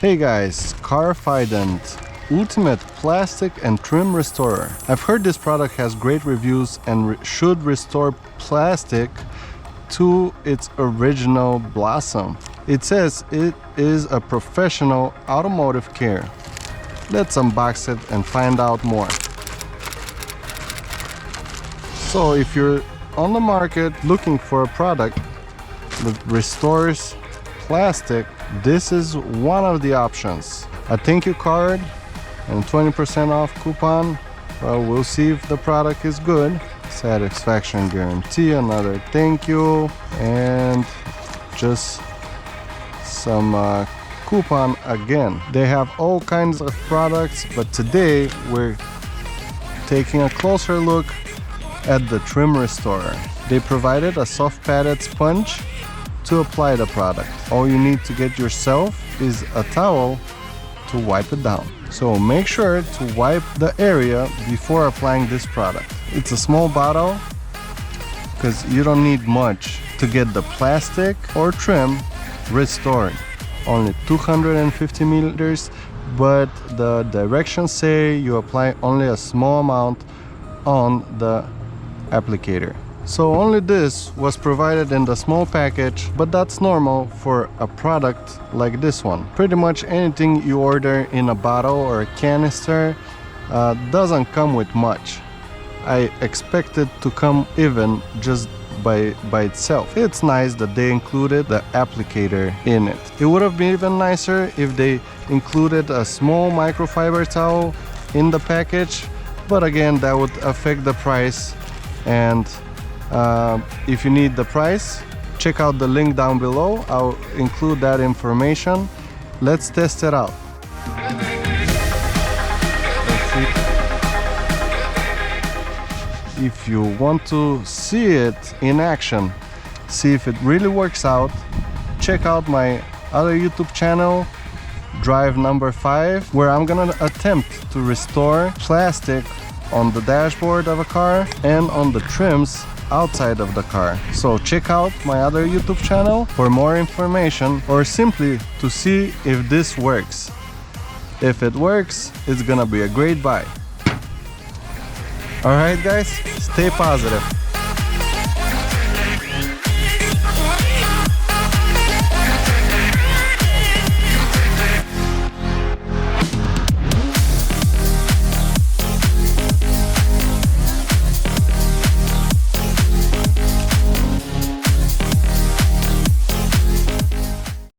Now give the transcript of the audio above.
Hey guys, CARFIDANT Ultimate Plastic and Trim Restorer. I've heard this product has great reviews and should restore plastic to its original blossom. It says it is a professional automotive care. Let's unbox it and find out more. So if you're on the market looking for a product that restores plastic, this is one of the options. A thank you card and 20% off coupon. Well, we'll see if the product is good. Satisfaction guarantee, another thank you, and just some coupon again. They have all kinds of products, but today we're taking a closer look at the trim restorer. They provided a soft padded sponge to apply the product. All you need to get yourself is a towel to wipe it down. So make sure to wipe the area before applying this product. It's a small bottle because you don't need much to get the plastic or trim restored. Only 250 milliliters, but the directions say you apply only a small amount on the applicator. So only this was provided in the small package, but that's normal for a product like this one. Pretty much anything you order in a bottle or a canister doesn't come with much. I expect it to come even just by itself. It's nice that they included the applicator in it. It would have been even nicer if they included a small microfiber towel in the package, but again, that would affect the price. And if you need the price, check out the link down below. I'll include that information. Let's test it out. If you want to see it in action, see if it really works out, check out my other YouTube channel, Drive number 5, where I'm gonna attempt to restore plastic on the dashboard of a car and on the trims outside of the car. So check out my other YouTube channel for more information, or simply to see if this works. If it works, it's gonna be a great buy. Alright guys, stay positive.